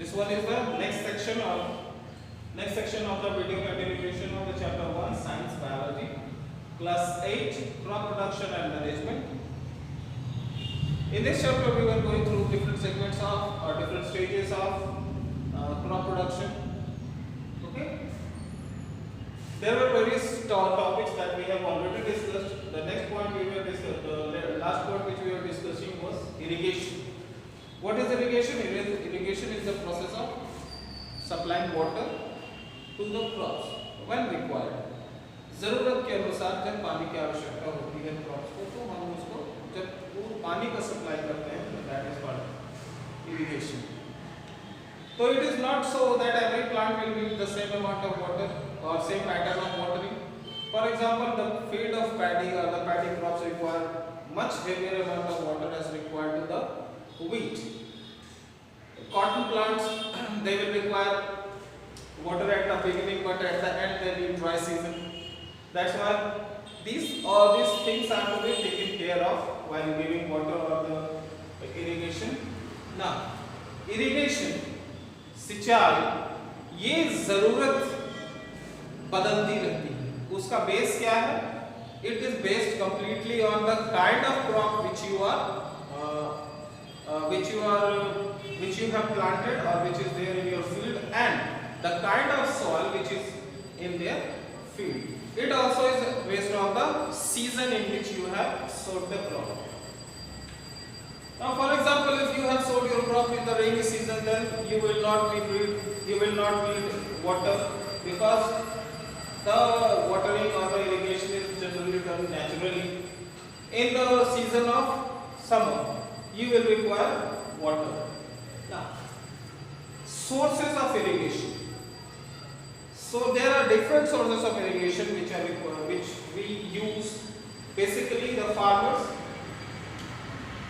This one is the next section of the video continuation of the chapter 1 Science Biology, class 8 crop production and management. In this chapter we were going through different segments of or different stages of crop production. Okay. There were various topics that we have already discussed. The next point we were discussing, the last point which we were discussing was irrigation. What is irrigation? Irrigation is the process of supplying water to the crops when required. जरूरत के अनुसार जब पानी की आवश्यकता होती है crops को, तो हम उसको जब वो पानी का सप्लाई करते हैं, तो that is called irrigation. So it is not so that every plant will need the same amount of water or same pattern of watering. For example, the field of paddy or the paddy crops require much heavier amount of water as required to the wheat. Cotton plants they will require water at the beginning, but at the end they need dry season. That's why these things are to be taken care of while giving water or the irrigation. Now, irrigation सिंचाई ये जरूरत बदलती रहती है. उसका base क्या है? It is based completely on the kind of crop which you have planted or which is there in your field, and the kind of soil which is in their field. It also is based on the season in which you have sowed the crop. Now, for example, if you have sowed your crop in the rainy season, then you will not need water, because the watering or the irrigation is generally done naturally. In the season of summer, you will require water. Now, sources of irrigation. So there are different sources of irrigation which we use. Basically, the farmers,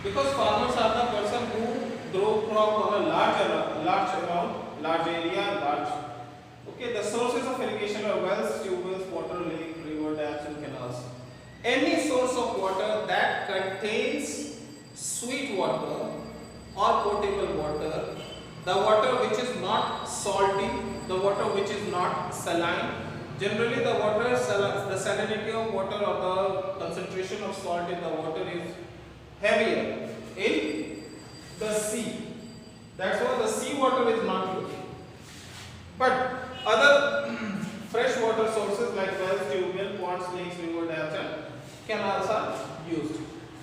because farmers are the person who grow crop on a large area. Okay, the sources of irrigation are wells, tube wells, water lake, river, dams and canals. Any source of water that contains sweet water or potable water, the water which is not salty, the water which is not saline. Generally the salinity of water or the concentration of salt in the water is heavier in the sea. That's why the sea water is not used. But other fresh water sources like wells, tube well, ponds, lakes, river, dams and canals are used.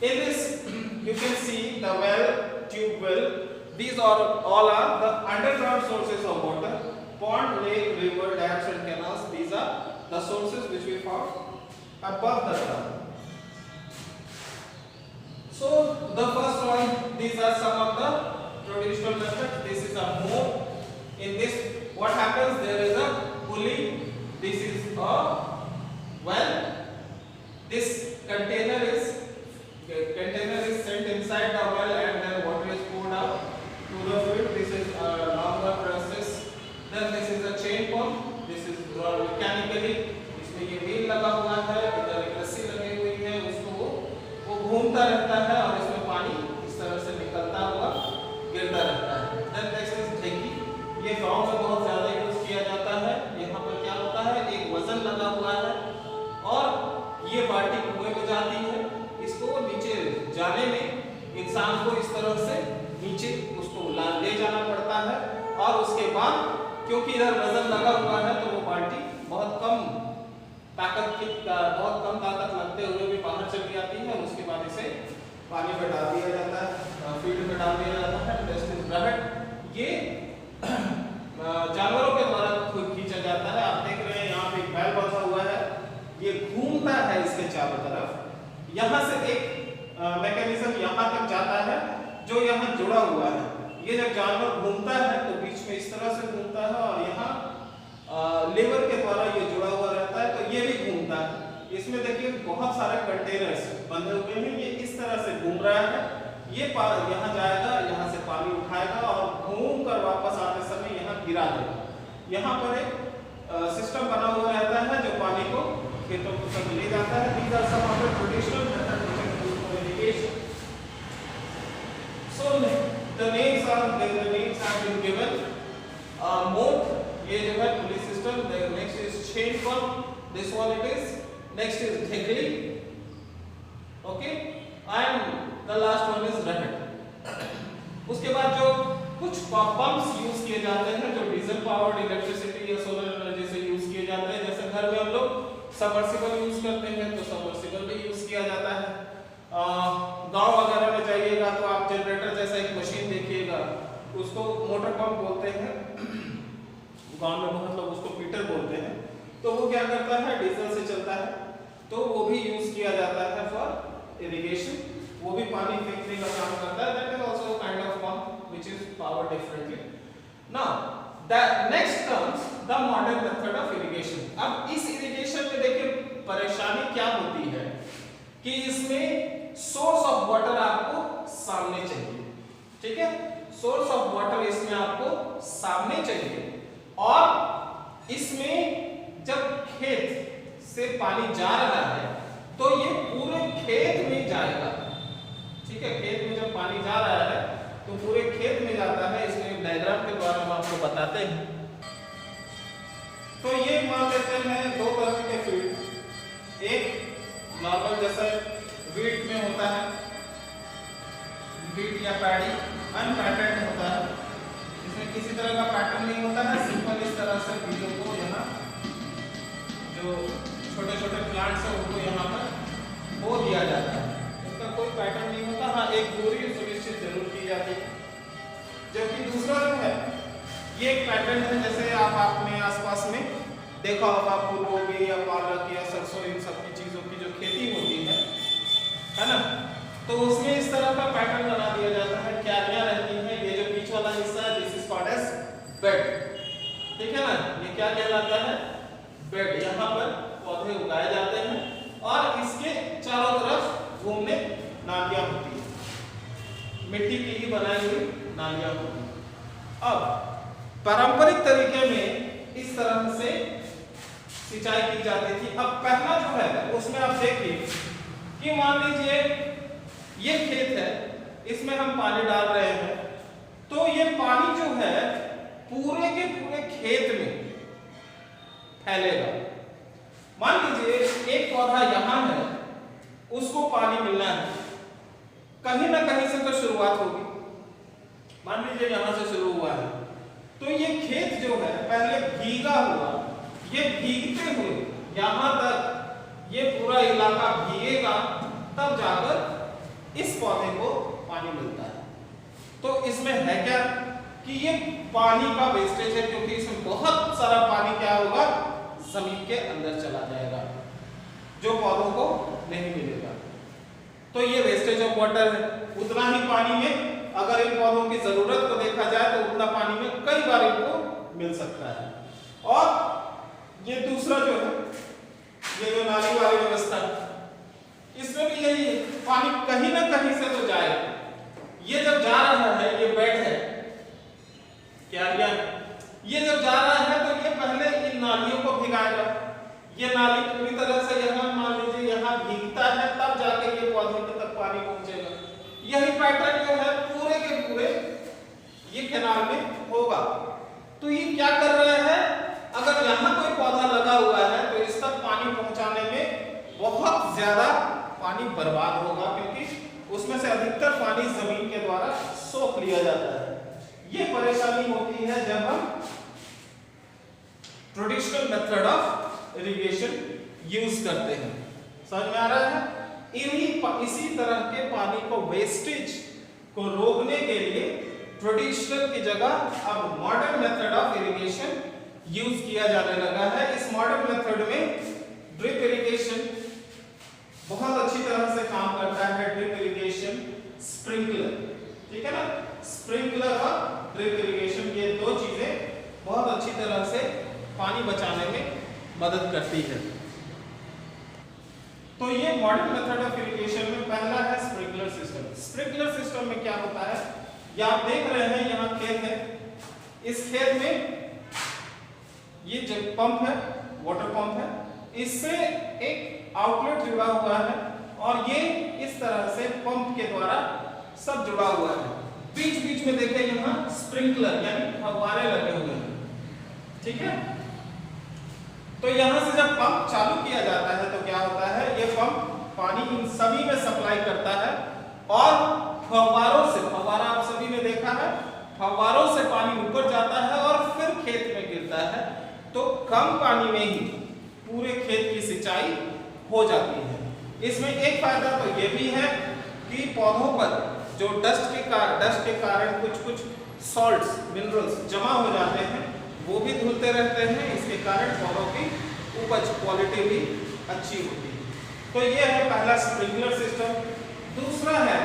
In this you can see the well, tube well. These all are the underground sources of water. Pond, lake, river, dams and canals, these are the sources which we found above the ground. So the first one, these are some of the traditional methods. This is a moat. In this, what happens? There is a pulley. This is a well. This container is sent inside the well, and then water is poured out to the field. This is a longer process. Then this is a chain pump. This is mechanically. इसमें ये wheel लगा हुआ है, इधर एक रस्सी लगी हुई है, उसको वो घूमता रहता है और इसमें पानी इस तरह से निकलता हुआ गिरता रहता है. Then next is ढेकी. ये गांव में बहुत ज्यादा यूज किया जाता है. यहाँ पर क्या होता है? एक वजन लगा हुआ है और ये बाल्टी कुएं में जाती है. इसको नीचे जाने में इंसान को इस तरह से नीचे उसको ले जाना पड़ता है, और उसके बाद क्योंकि इधर वजन लगा हुआ है तो वो बाल्टी बहुत कम ताकत लगते हुए भी बाहर चली जाती है, और उसके बाद इसे पानी में डाल दिया जाता है, फील्ड में डाल दिया जाता है. नेक्स्ट इज ब्रहट. ये जानवरों के द्वारा खींचा जाता है. आप देख रहे हैं यहाँ पे एक बैल बंधा हुआ है, ये घूमता है इसके चारों तरफ. यहाँ से एक मैकेनिज्म यहाँ तक जाता है जो यहाँ जुड़ा हुआ है. ये जब जानवर घूमता है तो बीच में इस तरह से घूमता है, और यहाँ लीवर के द्वारा ये जुड़ा हुआ रहता है, तो ये भी घूमता है. इसमें देखिए बहुत सारे कंटेनर्स बंधे हुए हैं. ये इस तरह से घूम रहा है. ये यहाँ जाएगा, यहाँ से पानी उठाएगा और घूम कर वापस आते समय यहाँ गिरा देगा. यहाँ पर एक सिस्टम बना हुआ रहता है जो पानी को खेतों तक ले जाता है. These are some of the traditional methods which are used for irrigation. So the names have been given. मोट, ये जो है pulley system, next is chain pump, this one it is, next is ढेकली, okay, and the last one is रहट। उसके बाद जो कुछ पंप्स यूज किए जाते हैं जो डीजल पावर्ड इलेक्ट्रिसिटी या सोलर एनर्जी से यूज किए जाते हैं, जैसे घर में हम लोग सबमर्सिबल यूज करते हैं तो सबमर्सिबल भी यूज किया जाता है। गांव वगैरह में जाइएगा तो आप जनरेटर जैसा एक मशीन देखिएगा, उसको मोटर पंप बोलते हैं, गांव में बहुत लोग उसको पीटर बोलते हैं। तो वो क्या करता है, डीजल से चलता है, तो वो भी यूज किया जाता है फॉर इरिगेशन, वो भी पानी फेंकने का काम करता है। That is also kind of pump which is powered differently. Now the next comes the modern method of irrigation. अब इस इरिगेशन में देखिए परेशानी क्या होती है कि इसमें सोर्स ऑफ वाटर आपको सामने चाहिए, ठीक है, सोर्स ऑफ वाटर इसमें आपको सामने चाहिए, और इसमें जब खेत से पानी जा रहा है तो ये पूरे खेत में जाएगा, ठीक है, खेत में जब पानी जा रहा है तो पूरे खेत में जाता है। इसमें डायग्राम के द्वारा हम आपको बताते हैं। तो ये मान लेते हैं दो तरह के फील्ड, एक नॉर्मल जैसा वीट में होता है, वीट या पैडी अनपैटर्न होता है, इसमें किसी तरह का पैटर्न नहीं होता है, सिंपल इस तरह से बीजों को यहाँ जो छोटे छोटे प्लांट्स है उनको यहाँ पर बो दिया जाता है, इसका कोई पैटर्न नहीं होता। हाँ, एक दूरी सुनिश्चित जरूर की जाती है। जबकि दूसरा जो है ये एक पैटर्न है, जैसे आप अपने आसपास में देखा होगा फूल गोभी या पालक या सरसों, इन सब की चीजों की जो खेती होती है ना, तो उसमें इस तरह का पैटर्न बना दिया जाता है, क्यारियां रहती हैं, ये जो बीच वाला हिस्सा है this is called as bed, ठीक है ना, ये क्या कहलाता है, बेड। यहाँ पर पौधे उगाए जाते हैं और इसके चारों तरफ घूमने नालियां होती है, मिट्टी की ही बनाई हुई नालियां होती हैं। अब पारंपरिक तरीके में इस तरह से सिंचाई की जाती थी। अब पहला जो है उसमें आप देखिए कि मान लीजिए ये खेत है, इसमें हम पानी डाल रहे हैं, तो ये पानी जो है पूरे के पूरे खेत में फैलेगा। मान लीजिए एक पौधा यहाँ है, उसको पानी मिलना है, कहीं ना कहीं से तो शुरुआत होगी। मान लीजिए यहाँ से शुरू हुआ है, तो ये खेत जो है पहले भीगा हुआ, ये भीगते हुए यहाँ तक ये पूरा इलाका भीगेगा, तब जाकर इस पौधे को पानी मिलता है। तो इसमें है क्या कि ये पानी का वेस्टेज है, क्योंकि इसमें बहुत सारा पानी क्या होगा, जमीन के अंदर चला जाएगा, जो पौधों को नहीं मिलेगा। तो ये वेस्टेज ऑफ वाटर है। उतना ही पानी में अगर इन पौधों की जरूरत को देखा जाए तो उतना पानी में कई बार इनको मिल सकता है। और ये दूसरा जो है, ये जो नाली वाली व्यवस्था, इसमें भी यही है, पानी कहीं ना कहीं से तो जाएगा। ये जब जा रहा है, ये बेड है, क्यारियां, ये जब जा रहा है तो ये पहले इन नालियों को भिगाएगा। ये नाली पूरी तरह से यहाँ मान लीजिए यहाँ भीगता है, तब जाके ये पौधे तक पानी पहुंचेगा। यही पैटर्न जो है पूरे के पूरे ये कैनाल में होगा। तो ये क्या कर रहे हैं, अगर यहाँ कोई पौधा लगा हुआ है तो इस तक पानी पहुंचाने में बहुत ज्यादा पानी बर्बाद होगा, क्योंकि उसमें से अधिकतर पानी जमीन के द्वारा सोख लिया जाता है। ये परेशानी होती है जब हम traditional method of irrigation use करते हैं। समझ में आ रहा है? इसी तरह के पानी को वेस्टेज को रोकने के लिए ट्रेडिशनल की जगह अब modern method of irrigation use किया जाने लगा है। इस मॉडर्न मेथड में ड्रिप इरिगेशन बहुत अच्छी तरह से काम करता है। ड्रिप इरिगेशन, स्प्रिंकलर, ठीक है ना, स्प्रिंकलर और ड्रिप इरिगेशन, ये दो चीजें बहुत अच्छी तरह से पानी बचाने में मदद करती है। तो ये मॉडर्न मेथड ऑफ इरिगेशन में पहला है स्प्रिंकलर सिस्टम। स्प्रिंकलर सिस्टम में क्या होता है, ये आप देख रहे हैं, यहाँ खेत है, इस खेत में ये जो पंप है, वाटर पंप है, इससे एक आउटलेट जुड़ा हुआ है और ये इस तरह से पंप के द्वारा सब जुड़ा हुआ है। बीच बीच में देखें यहाँ स्प्रिंकलर यानी फव्वारे लगे हुए हैं। ठीक है। तो यहां से जब पंप चालू किया जाता है तो क्या होता है, ये पंप पानी इन सभी में सप्लाई करता है और फव्वारों से, फव्वारा आप सभी ने देखा है, फव्वारों से पानी ऊपर जाता है और फिर खेत में गिरता है। तो कम पानी में ही पूरे खेत की सिंचाई हो जाती है। इसमें एक फायदा तो ये भी है कि पौधों पर जो डस्ट के कारण कुछ सॉल्ट्स, मिनरल्स जमा हो जाते हैं, वो भी धुलते रहते हैं। इसके कारण पौधों की उपज क्वालिटी भी अच्छी होती है। तो ये है पहला स्प्रिंकलर सिस्टम। दूसरा है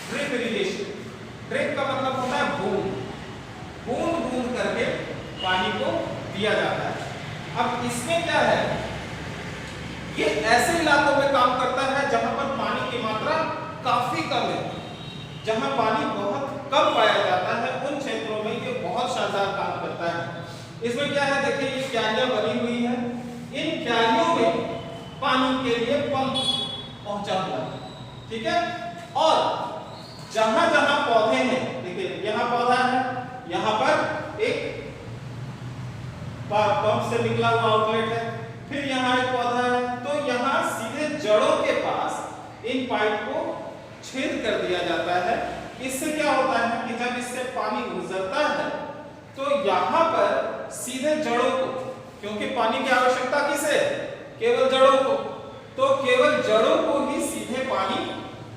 ड्रिप इरिगेशन। ड्रिप का मतलब होता है बूंद बूंद करके पानी को दिया जाता है। अब इसमें क्या है, ये ऐसे इलाकों में काम करता है जहां पर पानी की मात्रा काफी कम है। जहां पानी बहुत कम पाया जाता है उन क्षेत्रों में ये बहुत शानदार काम करता है। इसमें क्या है, देखिए ये क्यारियां बनी हुई है, इन क्यारियों में पानी के लिए पंप पहुंचा हुआ है, ठीक है। और जहां जहां पौधे हैं, देखिए यहां पौधा है, यहां पर एक पंप से निकला हुआ आउटलेट है, फिर यहाँ एक पौधा है, तो यहाँ सीधे जड़ों के पास इन पाइप को छेद कर दिया जाता है। इससे क्या होता है कि जब इससे पानी गुजरता है तो यहाँ पर सीधे जड़ों को, क्योंकि पानी की आवश्यकता किसे, केवल जड़ों को, तो केवल जड़ों को ही सीधे पानी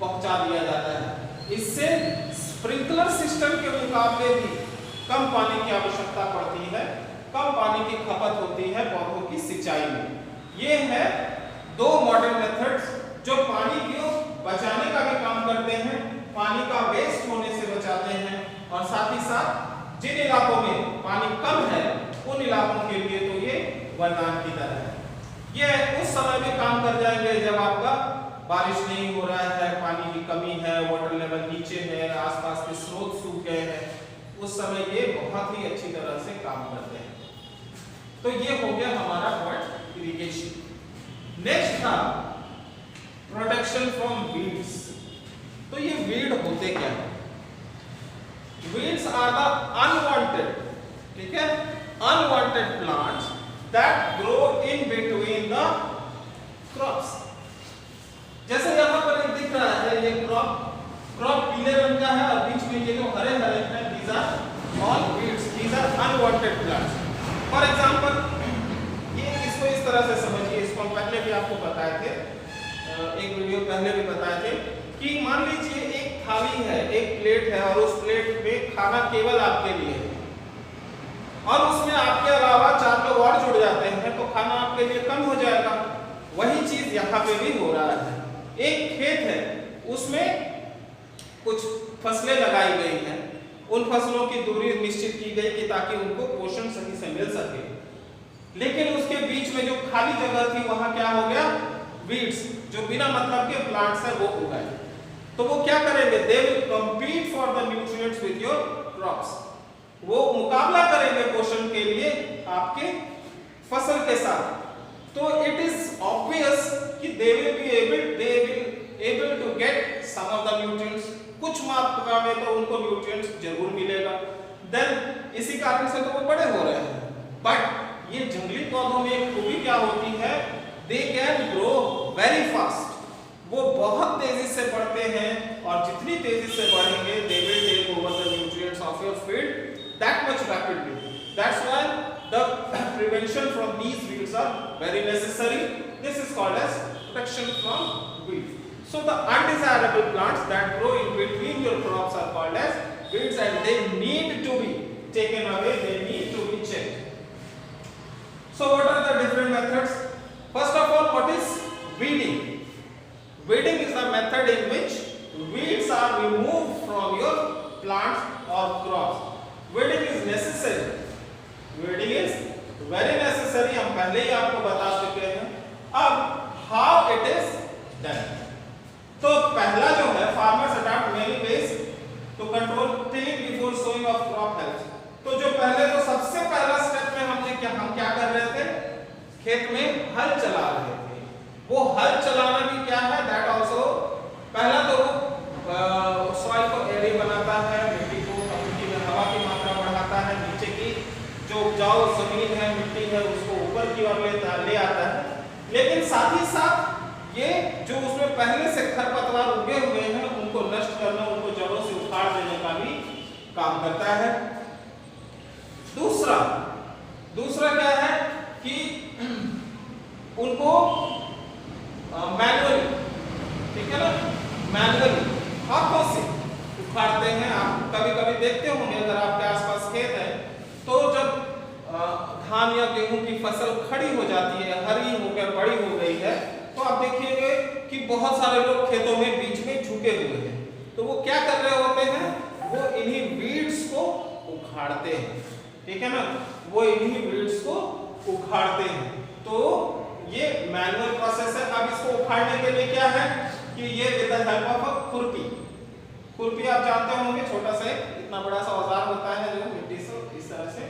पहुंचा दिया जाता है। इससे स्प्रिंकलर सिस्टम के मुकाबले भी कम पानी की आवश्यकता पड़ती है, कम पानी की खपत होती है पौधों की सिंचाई में। ये है दो मॉडर्न मेथड्स जो पानी को बचाने का भी काम करते हैं, पानी का वेस्ट होने से बचाते हैं, और साथ ही साथ जिन इलाकों में पानी कम है उन इलाकों के लिए तो ये वरदान की तरह है। ये उस समय में काम कर जाएंगे जब आपका बारिश नहीं हो रहा है, पानी की कमी है, वाटर लेवल नीचे है, आसपास के स्रोत सूख गए हैं, उस समय ये बहुत ही अच्छी तरह से काम करते हैं। तो ये हो गया हमारा पॉइंट इरिगेशन। नेक्स्ट था प्रोटेक्शन फ्रॉम वीड्स। तो ये वीड होते क्या है? वीड्स आर द अनवांटेड, ठीक है, unwanted plants that grow in between the crops. जैसे यहाँ पर एक दिख रहा है, ये क्रॉप पीले रंग का है और बीच में ये जो हरे हरे हैं, these are all weeds, these are unwanted plants. For example ये इसको इस तरह से समझिए, इसको हम पहले भी आपको बताए थे, एक वीडियो पहले भी बताए थे कि मान लीजिए एक थाली है, एक प्लेट है, और उस प्लेट में खाना केवल आपके लिए है, और उसमें आपके अलावा 4 लोग और जुड़ जाते हैं तो खाना आपके लिए कम हो जाएगा। वही चीज यहाँ पे भी हो रहा है। एक खेत है, उसमें कुछ फसलें लगाई गई हैं, उन फसलों की दूरी निश्चित की गई कि ताकि उनको पोषण सही से मिल सके, लेकिन उसके बीच में जो खाली जगह थी वहां क्या हो गया, वीड्स, जो बिना मतलब के प्लांट्स है वो उगाए। तो वो क्या करेंगे, they will compete for the nutrients with your crops. वो मुकाबला करेंगे पोषण के लिए आपके फसल के साथ। तो इट इज ऑब्वियस कि they will able to get some of the nutrients, कुछ मात्रा में तो उनको न्यूट्रिएंट्स जरूर मिलेगा। देन इसी कारण से तो वो बड़े हो रहे हैं। बट ये जंगली पौधों में एक खूबी क्या होती है, they can grow very fast. वो बहुत तेजी से बढ़ते हैं, और जितनी तेजी से बढ़ेंगे they will take over the nutrients of your field that much rapidly. That's why the prevention from these weeds are very necessary. This is called as protection from weeds. So the undesirable plants that grow in between your crops are called as weeds, and they need to be taken away, they need to be checked. So what are the different methods? First of all, what is weeding? Weeding is the method in which weeds are removed from your plants or crops. Weeding is necessary. Weeding is very necessary. हम पहले ही आपको बता चुके हैं। अब how it is done? तो पहला जो है, farmers adopt many ways to control tilling before sowing of crop health. तो जो पहले, तो सबसे पहला स्टेप में हम क्या कर रहे थे, खेत में हल चला रहे थे। वो हल चलाना भी क्या है, that also पहला तो सॉइल को एरी बनाता है, मिट्टी को, मिट्टी में हवा की मात्रा बढ़ाता है, नीचे की जो उपजाऊ जमीन है, मिट्टी है, उसको ऊपर की ओर ले आता है। लेकिन साथ ही साथ ये जो उसमें पहले से खरपतवार उगे हुए हैं उनको नष्ट करना, उनको जड़ों से उखाड़ देने का भी काम करता है। दूसरा क्या है कि उनको मैनुअली, ठीक है ना, मैनुअली हाथों से उखाड़ते हैं। आप कभी कभी देखते होंगे, अगर आपके आसपास खेत है तो जब धान या गेहूं की फसल खड़ी हो जाती है, हरी होकर बड़ी हो गई है, तो आप देखिएगा कि बहुत सारे लोग खेतों में बीच में झुके हुए हैं। तो वो क्या कर रहे होते हैं, वो इन्हीं वीड्स को उखाड़ते हैं, ठीक है ना, वो इन्हीं वीड्स को उखाड़ते हैं। तो ये मैनुअल प्रोसेस है। अब इसको उखाड़ने के लिए क्या है कि ये with the help of a खुरपी आप जानते होंगे, छोटा सा इतना बड़ा सा औजार होता है जो मिट्टी से इस तरह से,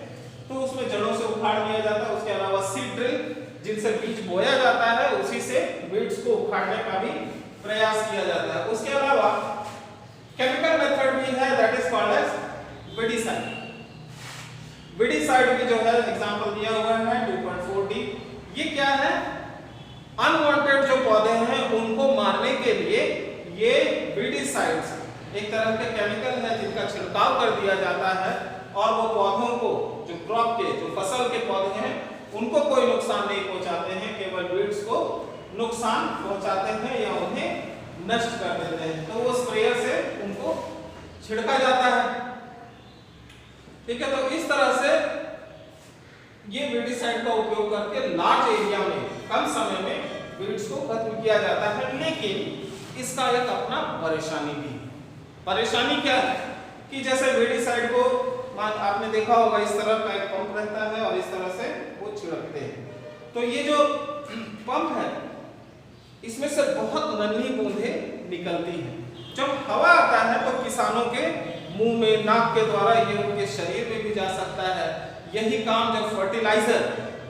तो उसमें जड़ों से उखाड़ दिया जाता है। उसके अलावा सीड ड्रिल जिनसे बीज बोया जाता है, उसी से बीड्स को उखाड़ने का भी प्रयास किया जाता है। उसके अलावा केमिकल मेथड भी है, दैट इज कॉल्ड एज विडिसाइड। विडिसाइड भी जो है एग्जांपल दिया हुआ है 2.4D। ये क्या है, अनवांटेड जो पौधे हैं उनको मारने के लिए ये विडिसाइड्स एक तरह के केमिकल है जिनका छिड़काव कर दिया जाता है, और वो पौधों को, जो क्रॉप के, जो फसल के पौधे हैं, उनको कोई नुकसान नहीं पहुंचाते हैं, केवल वीड्स को नुकसान पहुंचाते हैं या उन्हें नष्ट कर देते हैं। तो वो स्प्रेयर से उनको छिड़का जाता है, ठीक है। तो इस तरह से ये वीडिसाइड का उपयोग करके लार्ज एरिया में कम समय में वीड्स को खत्म किया जाता है। लेकिन इसका एक अपना परेशानी भी। परेशानी क्या है कि जैसे वीडिसाइड को आपने देखा होगा, इस तरह का एक पंप रहता है और इस तरह से वो छिड़कते हैं। तो ये जो पंप है इसमें से बहुत नन्ही बूंदें निकलती हैं। जब हवा आता है तो किसानों के मुंह में, नाक के द्वारा ये उनके शरीर में भी जा सकता है। यही काम जब फर्टिलाइजर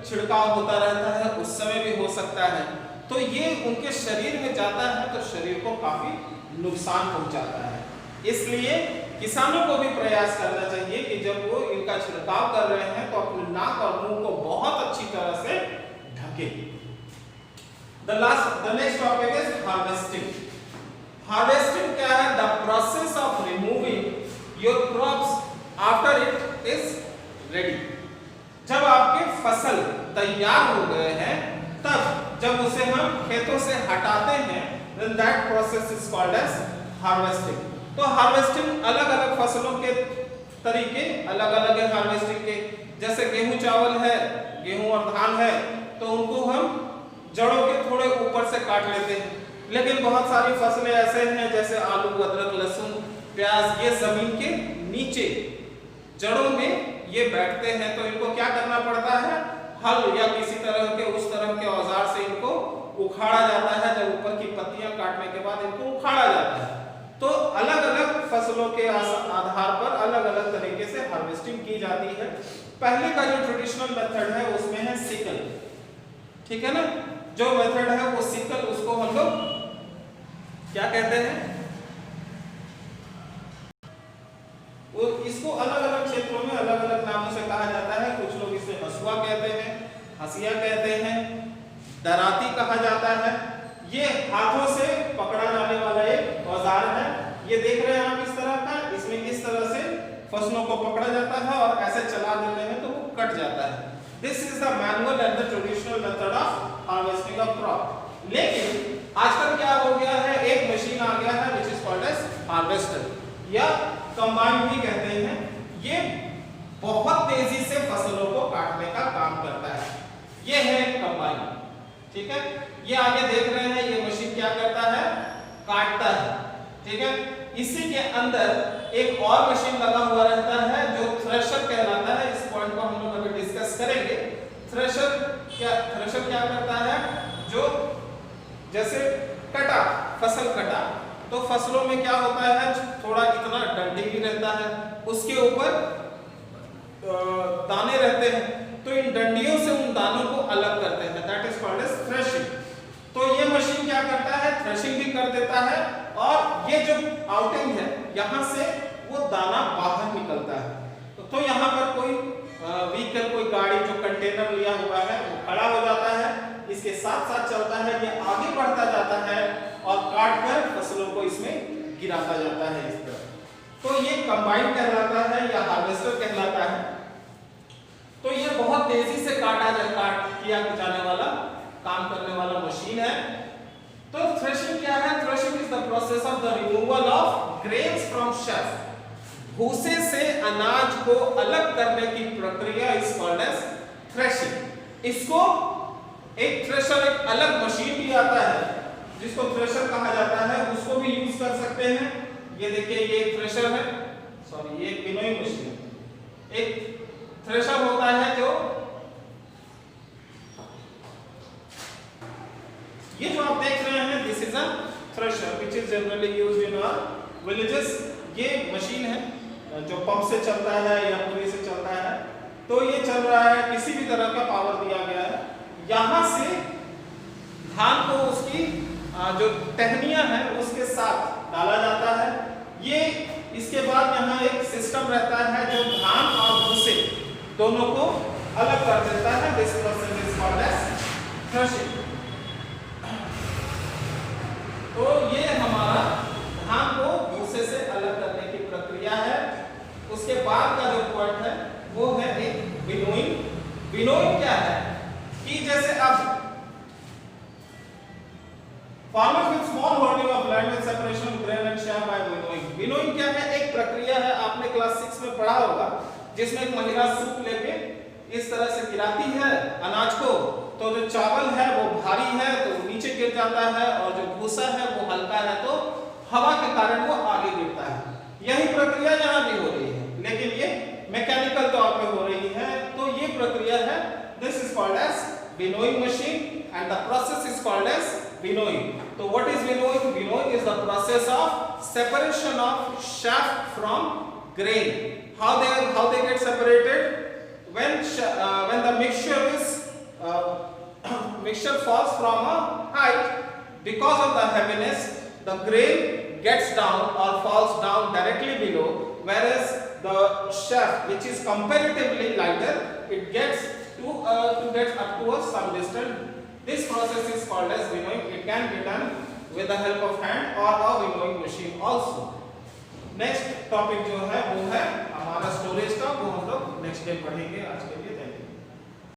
छिड़काव होता रहता है उस समय भी हो सकता है। तो ये उनके शरीर में जाता है तो शरीर को काफी नुकसान पहुंचाता है। इसलिए किसानों को भी प्रयास करना चाहिए कि जब वो इनका छिड़काव कर रहे हैं तो अपने नाक और मुंह को बहुत अच्छी तरह से ढके। The next topic is harvesting. Harvesting क्या है? The process of removing your crops after it is ready. जब आपके फसल तैयार हो गए हैं तब जब उसे हम खेतों से हटाते हैं, then that process is called as harvesting. तो हार्वेस्टिंग अलग अलग फसलों के तरीके अलग अलग है हार्वेस्टिंग के। जैसे गेहूं चावल है, गेहूं और धान है, तो उनको हम जड़ों के थोड़े ऊपर से काट लेते हैं। लेकिन बहुत सारी फसलें ऐसे हैं जैसे आलू, अदरक, लहसुन, प्याज, ये जमीन के नीचे जड़ों में ये बैठते हैं। तो इनको क्या करना पड़ता है, हल या किसी तरह के उस तरह के औजार से इनको उखाड़ा जाता है। जब ऊपर की पत्तियां काटने के बाद इनको उखाड़ा जाता है। तो अलग अलग फसलों के आधार पर अलग अलग तरीके से हार्वेस्टिंग की जाती है। पहले का जो ट्रेडिशनल मेथड है उसमें है सिकल, ठीक है ना। जो मेथड है वो सिकल, उसको हम लोग क्या कहते हैं, वो इसको अलग अलग क्षेत्रों में अलग अलग नामों से कहा जाता है। कुछ लोग इसे हसुआ कहते हैं, हसिया कहते हैं, दराती कहा जाता है। ये हाथों से पकड़ा जाने वाला एक औजार है। ये देख रहे हैं आप इस तरह का, इसमें इस तरह से फसलों को पकड़ा जाता है और ऐसे चला देते हैं तो वो कट जाता है। This is the manual and the traditional method of harvesting of crop. लेकिन आजकल क्या हो गया है, एक मशीन आ गया है which is called as harvester या कंबाइन भी कहते हैं। ये बहुत तेजी से फसलों को काटने का काम करता है। ये है कंबाइन, ठीक है। ये आगे देख रहे हैं, ये मशीन क्या करता है, काटता है, ठीक है। इसी के अंदर एक और मशीन लगा हुआ रहता है जो थ्रेशर कहलाता है। इस पॉइंट को हम लोग अभी डिस्कस करेंगे। थ्रेशर क्या करता है, जो जैसे कटा, फसल कटा तो फसलों में क्या होता है, थोड़ा इतना डंडी भी रहता है, उसके ऊपर दाने रहते हैं। तो इन डंडियों से उन दानों को अलग करते हैं, that is called as threshing. तो ये मशीन क्या करता है, थ्रेशिंग भी कर देता है और ये जो आउटिंग है यहाँ से वो दाना बाहर निकलता है। तो यहाँ पर कोई व्हीकल, कोई को इसमें गिराता जाता है इस तरह। तो ये कंबाइन कहलाता है या हार्वेस्टर कहलाता है। तो ये बहुत तेजी से काट किया जाने वाला काम करने वाला मशीन है। तो थ्रेशिंग क्या है? Threshing is the process of the removal of grains from chef. भूसे से अनाज को अलग करने की प्रक्रिया इज कॉल्ड एज थ्रेशिंग। इसको एक थ्रेशर, एक अलग मशीन भी आता है जिसको थ्रेशर कहा जाता है, उसको भी यूज कर सकते हैं। ये देखिए, ये एक थ्रेशर है, सॉरी ये एक विनोइंग मशीन है। एक थ्रेशर होता है जो ये जो आप देख रहे हैं, this is a thresher which is generally used in our villages. ये मशीन है जो पंप से चलता है या पुली से चलता है। तो ये चल रहा है, किसी भी तरह का पावर दिया गया है। यहां से धान को उसकी जो टहनियां है उसके साथ डाला जाता है। ये इसके बाद यहाँ एक सिस्टम रहता है जो धान और भूसे दोनों को अलग कर देता है। This process is called as threshing. तो ये हमारा धान को भूसे से अलग करने की प्रक्रिया है। उसके बाद का जो पॉइंट है वो है एक विनोइंग। विनोइंग क्या है कि जैसे अब farmers with small holding of land with separation of grain and chaff by winnowing। winnowing क्या है? एक प्रक्रिया है, आपने क्लास 6 में पढ़ा होगा, जिसमें एक महिला सूप लेके इस तरह से गिराती है अनाज को। तो जो चावल है वो भारी है तो नीचे गिर जाता है, और जो भूसा है वो हल्का है तो हवा के कारण वो आगे गिरता है। यही प्रक्रिया यहाँ भी हो रही है, लेकिन ये मैकेनिकल तौर पे हो रही है। तो ये प्रक्रिया है, this is called as winnowing machine and the process is called as winnowing। So what is winnowing? Winnowing is the process of separation of chaff from grain। How they get separated? When the mixture is mixture falls from a height, because of the heaviness, the grain gets down or falls down directly below, whereas the chaff, which is comparatively lighter, it gets get up to a some distance। This process is called as winnowing। It can be done with the help of hand or a winnowing machine also। Next topic जो है वो है हमारा storage का, वो हम लोग next day पढ़ेंगे। आज के लिए